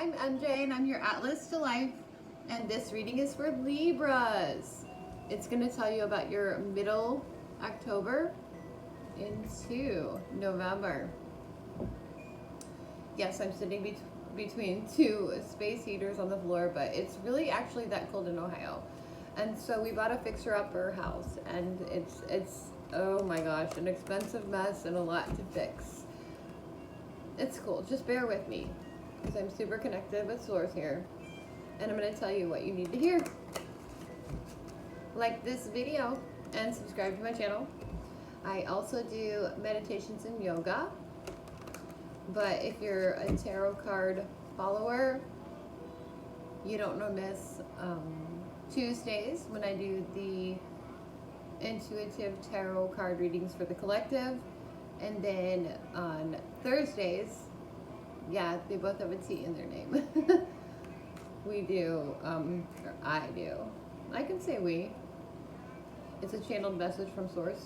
I'm MJ and I'm your Atlas to Life, and this reading is for Libras. It's going to tell you about your middle October into November. Yes, I'm sitting between two space heaters on the floor, but it's really actually that cold in Ohio. And so we bought a fixer-upper house, and it's oh my gosh, an expensive mess and a lot to fix. It's cool. Just bear with me, because I'm super connected with Source here, and I'm going to tell you what you need to hear. Like this video and subscribe to my channel. I also do meditations and yoga, but if you're a tarot card follower, you don't want to miss Tuesdays when I do the intuitive tarot card readings for the collective, and then on Thursdays, yeah, they both have a T in their name. We do, or I do, I can say we. It's a channeled message from Source.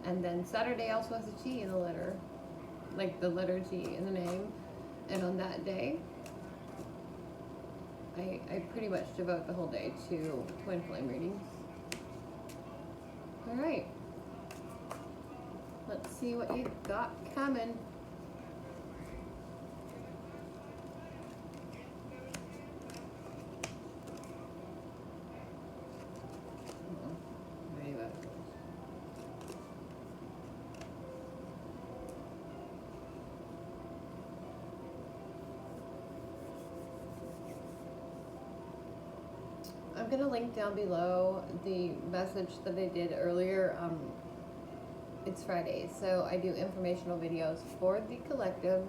And then Saturday also has a T in the letter, like the letter T in the name. And on that day, I pretty much devote the whole day to twin flame readings. All right, let's see what you've got coming. I'm going to link down below the message that I did earlier. It's Friday, so I do informational videos for the collective,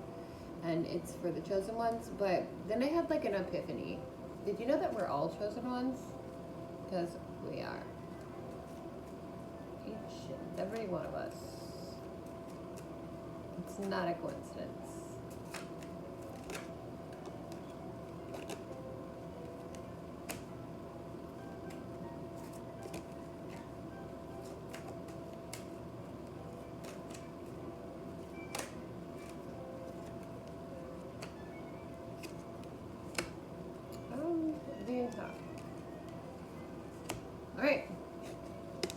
and it's for the chosen ones. But then I had like an epiphany. Did you know that we're all chosen ones? Because we are. Each and every one of us. It's not a coincidence. All right, so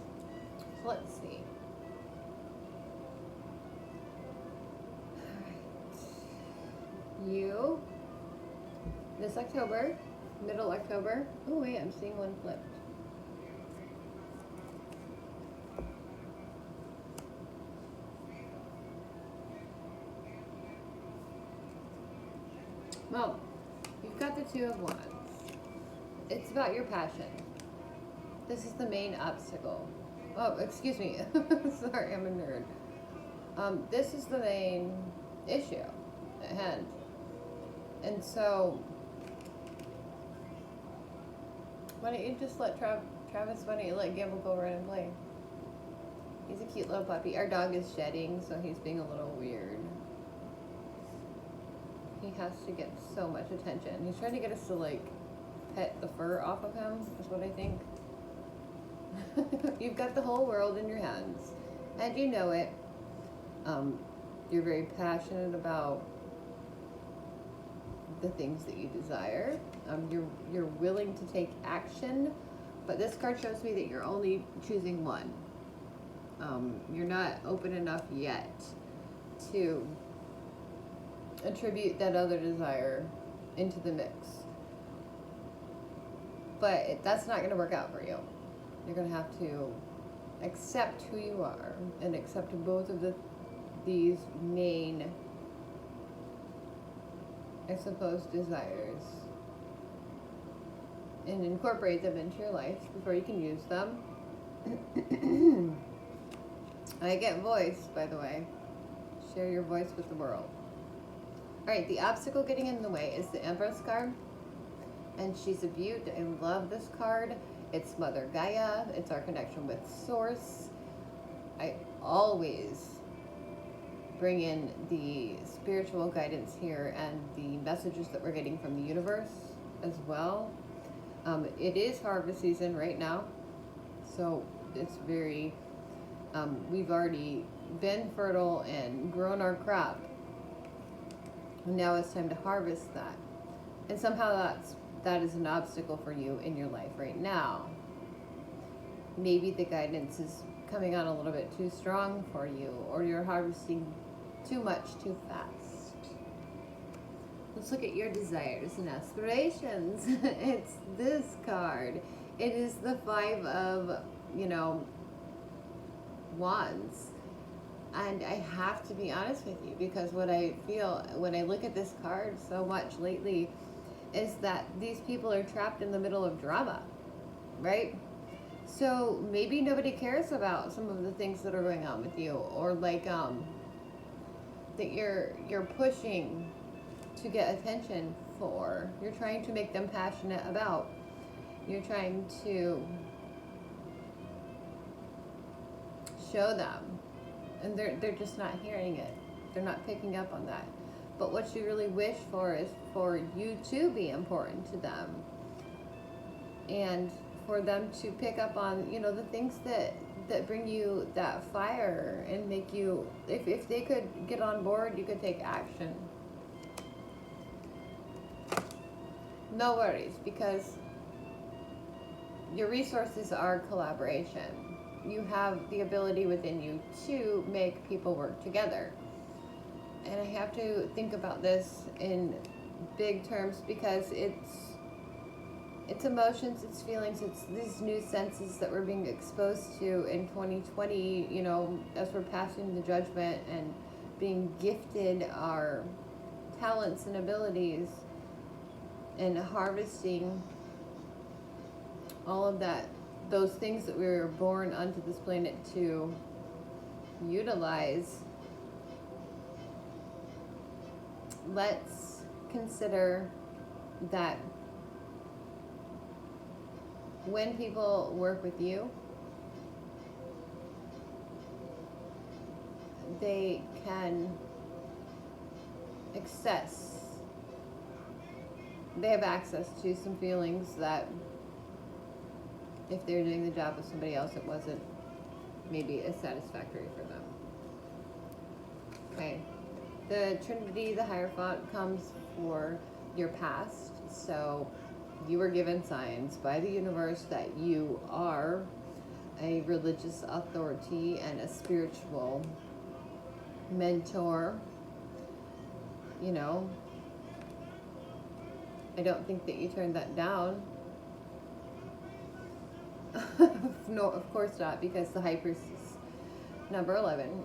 let's see. All right. You, this October, middle October. Oh wait, I'm seeing one flipped. Well, you've got the Two of Wands. It's about your passion. This is the main obstacle. Oh, excuse me. Sorry, I'm a nerd. This is the main issue at hand. And so, why don't you just let Travis, why don't you let Gamble go around and play? He's a cute little puppy. Our dog is shedding, so he's being a little weird. He has to get so much attention. He's trying to get us to, like, pet the fur off of him, is what I think. You've got the whole world in your hands, and you know it. You're very passionate about the things that you desire. You're willing to take action, but this card shows me that you're only choosing one. You're not open enough yet to attribute that other desire into the mix. But that's not going to work out for you. You're going to have to accept who you are and accept both of these main, I suppose, desires, and incorporate them into your life before you can use them. I get voice, by the way. Share your voice with the world. All right, the obstacle getting in the way is the Empress card. And she's a beaut. I love this card. It's Mother Gaia. It's our connection with Source. I always bring in the spiritual guidance here and the messages that we're getting from the universe as well. It is harvest season right now, so it's very, we've already been fertile and grown our crop. And now it's time to harvest that. And somehow that is an obstacle for you in your life right now. Maybe the guidance is coming on a little bit too strong for you, or you're harvesting too much too fast. Let's look at your desires and aspirations. It's this card. It is the 5 of, Wands. And I have to be honest with you, because what I feel when I look at this card so much lately is that these people are trapped in the middle of drama, right? So maybe nobody cares about some of the things that are going on with you, or like that you're pushing to get attention for. You're trying to make them passionate about. You're trying to show them, and they're just not hearing it. They're not picking up on that. But what you really wish for is for you to be important to them, and for them to pick up on, the things that bring you that fire and make you, if they could get on board, you could take action. No worries, because your resources are collaboration. You have the ability within you to make people work together. And I have to think about this in big terms, because it's emotions, it's feelings, it's these new senses that we're being exposed to in 2020, as we're passing the judgment and being gifted our talents and abilities and harvesting all of that, those things that we were born onto this planet to utilize. Let's consider that when people work with you, they can they have access to some feelings that if they're doing the job with somebody else, it wasn't maybe as satisfactory for them. Okay. The Trinity, the Hierophant, comes for your past. So you were given signs by the universe that you are a religious authority and a spiritual mentor. I don't think that you turned that down. No, of course not, because the High Priestess, number 11,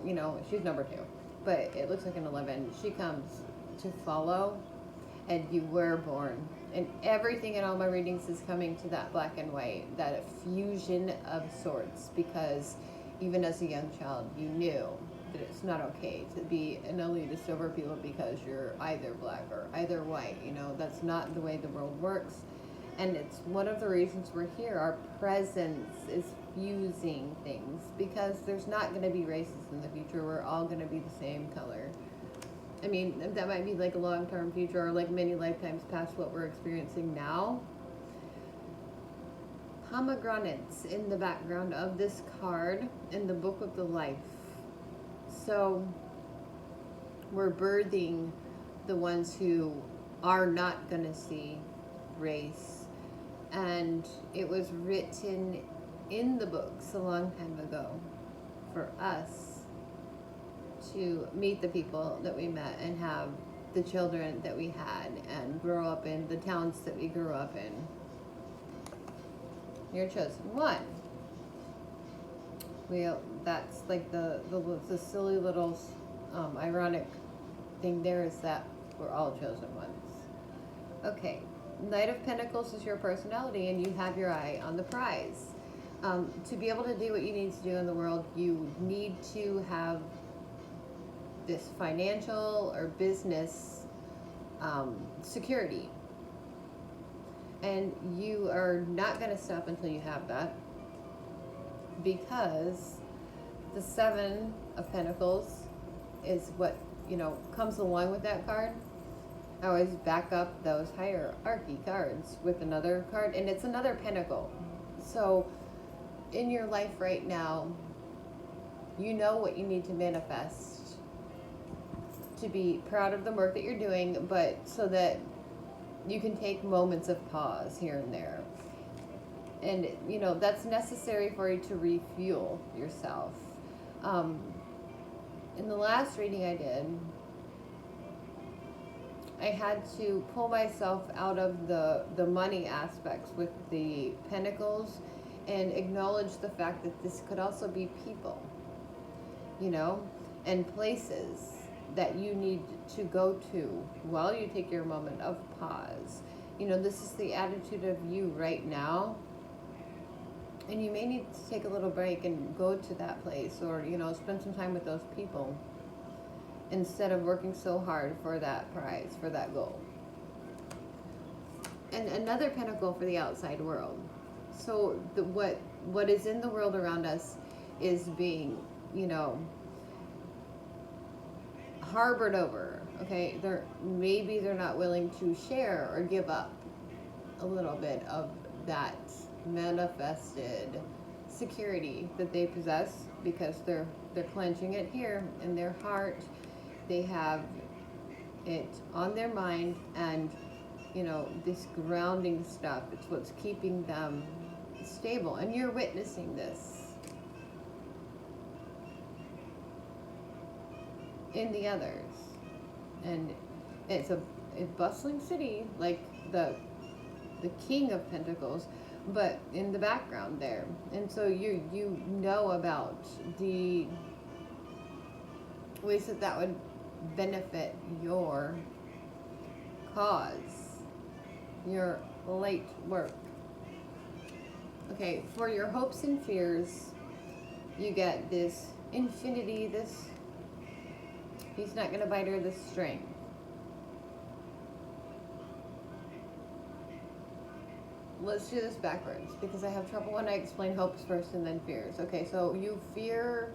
she's number 2, but it looks like an 11. She comes to follow, and you were born. And everything in all my readings is coming to that black and white, that fusion of sorts, because even as a young child, you knew that it's not okay to be an elitist over people because you're either black or either white. That's not the way the world works. And it's one of the reasons we're here. Our presence is fusing things, because there's not going to be races in the future. We're all going to be the same color. I mean, that might be like a long-term future, or like many lifetimes past what we're experiencing now. Pomegranates in the background of this card in the Book of the Life. So we're birthing the ones who are not going to see race. And it was written in the books a long time ago for us to meet the people that we met and have the children that we had and grow up in the towns that we grew up in. You're chosen one. That's like the silly little ironic thing there is that we're all chosen ones. Okay, Knight of Pentacles is your personality, and you have your eye on the prize. To be able to do what you need to do in the world, you need to have this financial or business security. And you are not going to stop until you have that, because the 7 of Pentacles is what, comes along with that card. I always back up those hierarchy cards with another card, and it's another pentacle. So in your life right now, you know what you need to manifest. to be proud of the work that you're doing, but so that you can take moments of pause here and there. And, you know, that's necessary for you to refuel yourself. In the last reading I did, I had to pull myself out of the money aspects with the Pentacles and acknowledge the fact that this could also be people, you know, and places that you need to go to while you take your moment of pause. You know, this is the attitude of you right now. And you may need to take a little break and go to that place, or, you know, spend some time with those people instead of working so hard for that prize, for that goal. And another pentacle for the outside world. So what is in the world around us is being, you know, harbored over. Okay, maybe they're not willing to share or give up a little bit of that manifested security that they possess, because they're clenching it here in their heart. They have it on their mind, and, you know, this grounding stuff, it's what's keeping them stable, and you're witnessing this in the others. And it's a bustling city, like the King of Pentacles, but in the background there. And so you know about the ways that would benefit your cause, your light work. Okay, for your hopes and fears, you get this infinity, this he's not gonna bite her, this string. Let's do this backwards, because I have trouble when I explain hopes first and then fears. Okay, so you fear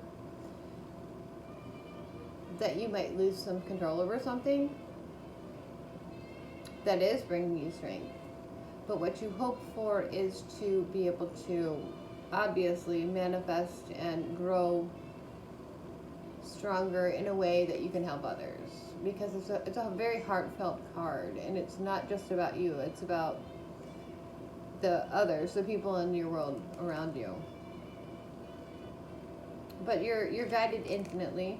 that you might lose some control over something. That is bringing you strength. But what you hope for is to be able to obviously manifest and grow stronger in a way that you can help others. Because it's a very heartfelt card, and it's not just about you, it's about the others, the people in your world around you. But you're guided infinitely.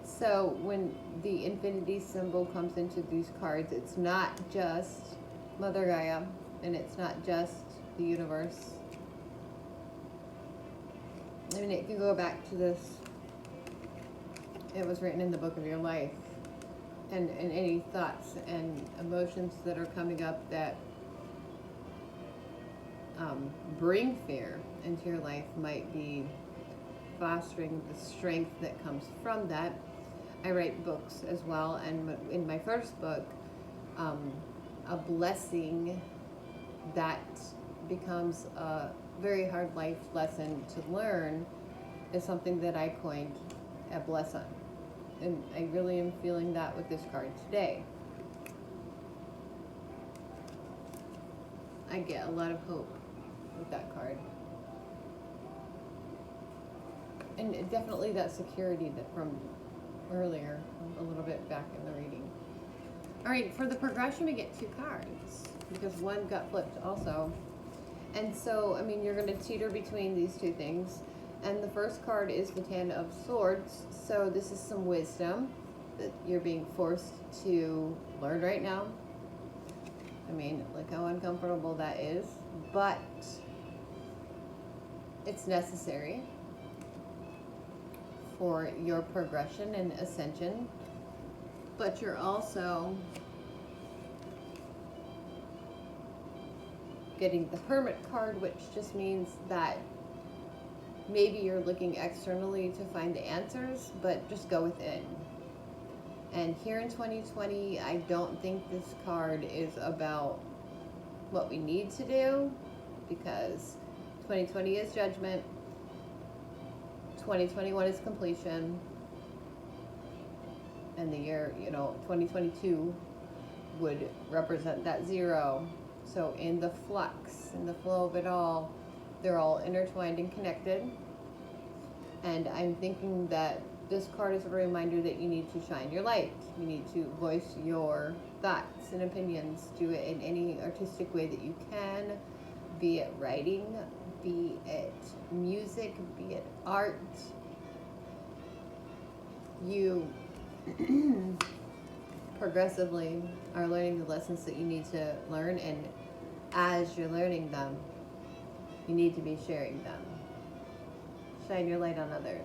So when the infinity symbol comes into these cards, it's not just Mother Gaia, and it's not just the universe. I mean, it can go back to this, it was written in the book of your life, and any thoughts and emotions that are coming up that bring fear into your life might be fostering the strength that comes from that. I write books as well, and in my first book, a blessing that becomes a very hard life lesson to learn is something that I coined a blessing. And I really am feeling that with this card today. I get a lot of hope with that card. And definitely that security that from earlier, a little bit back in the reading. All right, for the progression, we get 2 cards, because one got flipped also. And so, I mean, you're going to teeter between these 2 things. And the first card is the Ten of Swords. So this is some wisdom that you're being forced to learn right now. I mean, look how uncomfortable that is, but it's necessary for your progression and ascension. But you're also getting the Hermit card, which just means that maybe you're looking externally to find the answers, but just go within. And here in 2020, I don't think this card is about what we need to do, because 2020 is judgment, 2021 is completion, and the year, 2022 would represent that 0. So in the flux, in the flow of it all, they're all intertwined and connected. And I'm thinking that this card is a reminder that you need to shine your light. You need to voice your thoughts and opinions. Do it in any artistic way that you can, be it writing, be it music, be it art. You progressively are learning the lessons that you need to learn, and as you're learning them, you need to be sharing them. Shine your light on others,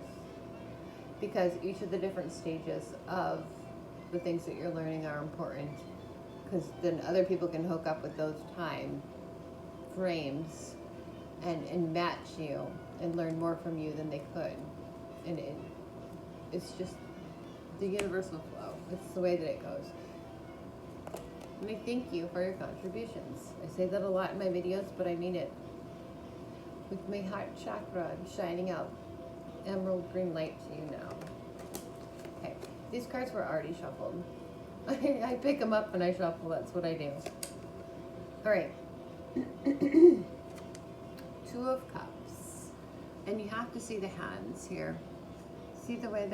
because each of the different stages of the things that you're learning are important, because then other people can hook up with those time frames and match you and learn more from you than they could. And it's just the universal flow. It's the way that it goes. And I thank you for your contributions. I say that a lot in my videos, but I mean it. With my heart chakra, I'm shining out emerald green light to you now. Okay, these cards were already shuffled. I pick them up and I shuffle. That's what I do. All right. Two of Cups. And you have to see the hands here. See the way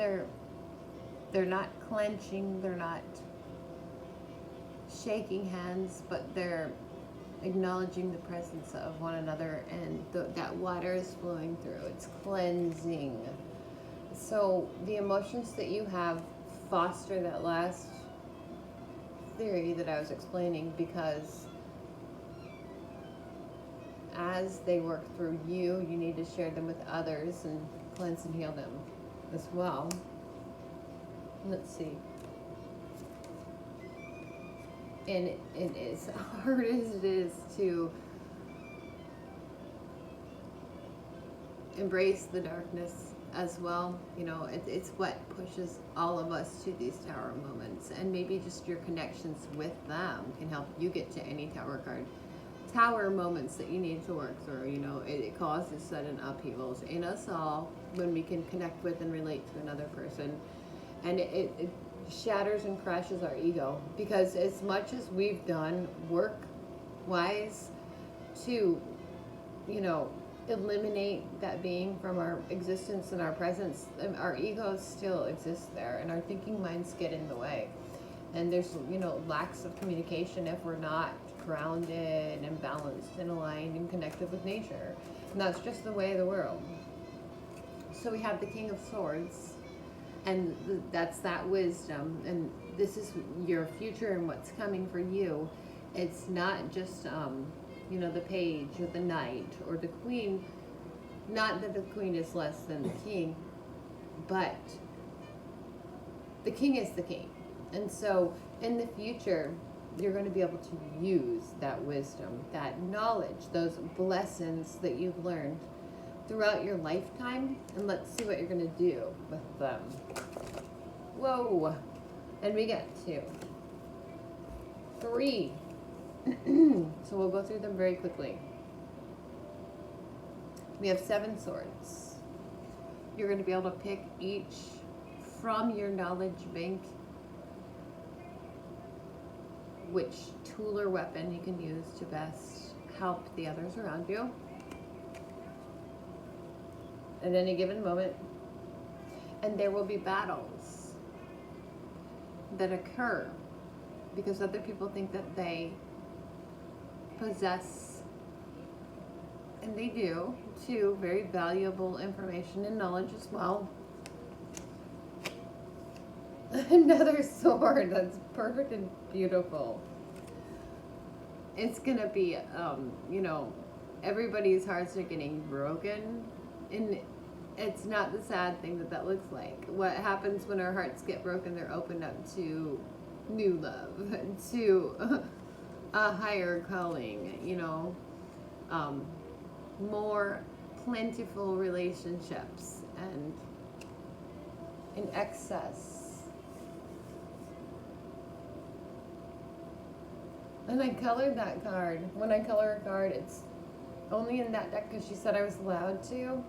they're not clenching, they're not shaking hands, but they're acknowledging the presence of one another, and that water is flowing through. It's cleansing. So the emotions that you have foster that last theory that I was explaining, because as they work through you, you need to share them with others and cleanse and heal them as well. Let's see. And it is hard as it is to embrace the darkness as well. You know, it's what pushes all of us to these tower moments, and maybe just your connections with them can help you get to any tower moments that you need to work through. You know, it causes sudden upheavals in us all when we can connect with and relate to another person, and it shatters and crashes our ego, because as much as we've done work wise to, you know, eliminate that being from our existence and our presence, our egos still exist there, and our thinking minds get in the way, and there's, you know, lacks of communication if we're not grounded and balanced and aligned and connected with nature. And that's just the way of the world. So we have the King of Swords, and that's that wisdom, and this is your future and what's coming for you. It's not just you know, the page or the knight or the queen. Not that the queen is less than the king, but the king is the king. And so in the future, you're going to be able to use that wisdom, that knowledge, those blessings that you've learned throughout your lifetime, and let's see what you're going to do with them. Whoa. And we get 2, 3. So we'll go through them very quickly. We have 7 swords. You're going to be able to pick each from your knowledge bank which tool or weapon you can use to best help the others around you at any given moment. And there will be battles that occur because other people think that they possess, and they do too, very valuable information and knowledge as well. Another sword that's perfect and beautiful. It's gonna be, you know, everybody's hearts are getting broken, and it's not the sad thing that looks like. What happens when our hearts get broken? They're opened up to new love, to a higher calling, you know, more plentiful relationships and in excess. And I colored that card. When I color a card, it's only in that deck because she said I was allowed to.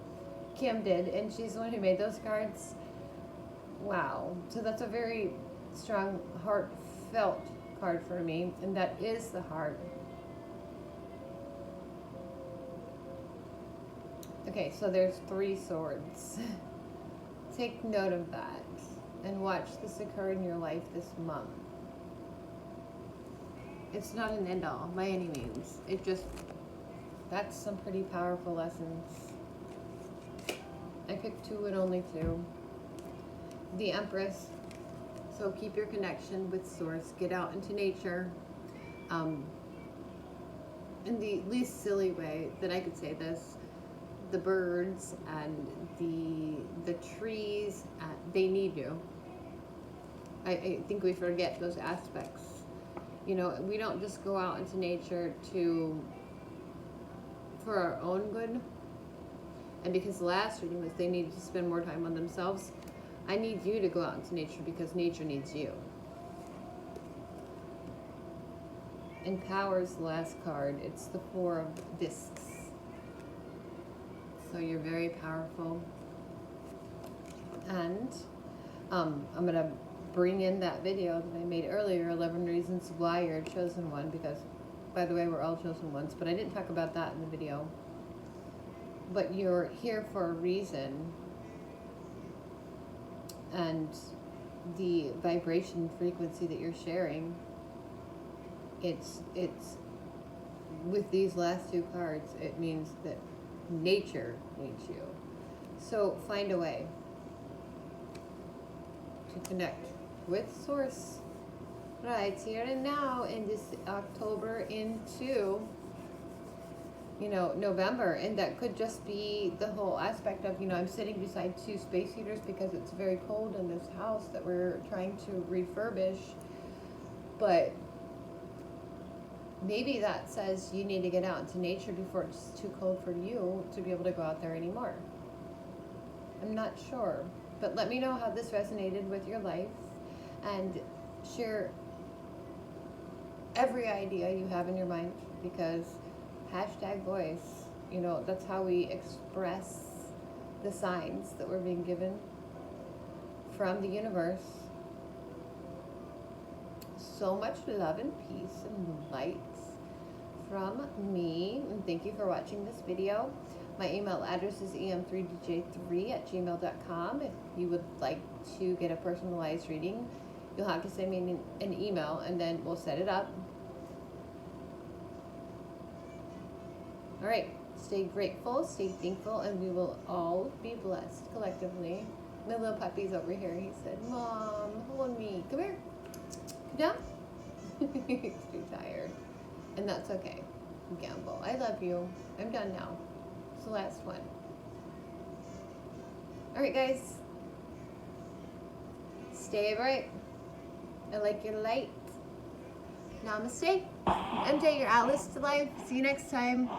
Kim did, and she's the one who made those cards. Wow. So that's a very strong, heartfelt card for me, and that is the heart. Okay, so there's 3 swords. Take note of that and watch this occur in your life this month. It's not an end all by any means. It just, that's some pretty powerful lessons. I picked 2 and only 2. The Empress. So keep your connection with Source. Get out into nature. In the least silly way that I could say this, the birds and the trees, they need you. I think we forget those aspects. You know, we don't just go out into nature for our own good. And because the last reading was they needed to spend more time on themselves, I need you to go out into nature because nature needs you. And Power is the last card. It's the 4 of discs. So you're very powerful. And I'm going to bring in that video that I made earlier, 11 Reasons Why You're a Chosen One, because, by the way, we're all chosen ones, but I didn't talk about that in the video. But you're here for a reason. And the vibration frequency that you're sharing, it's with these last 2 cards, it means that nature needs you. So find a way to connect with Source right here and now in this October into, you know, November. And that could just be the whole aspect of, you know, I'm sitting beside 2 space heaters because it's very cold in this house that we're trying to refurbish. But maybe that says you need to get out into nature before it's too cold for you to be able to go out there anymore. I'm not sure, but let me know how this resonated with your life, and share every idea you have in your mind, because #voice, you know, that's how we express the signs that we're being given from the universe. So much love and peace and light from me, and thank you for watching this video. My email address is em3dj3@gmail.com. If you would like to get a personalized reading, you'll have to send me an email and then we'll set it up. All right, stay grateful, stay thankful, and we will all be blessed collectively. My little puppy's over here. He said, Mom, hold me. Come here. Come down. He's too tired. And that's okay. Gamble. I love you. I'm done now. It's the last one. All right, guys. Stay bright. I like your light. Namaste. MJ, your Atlas to life. See you next time.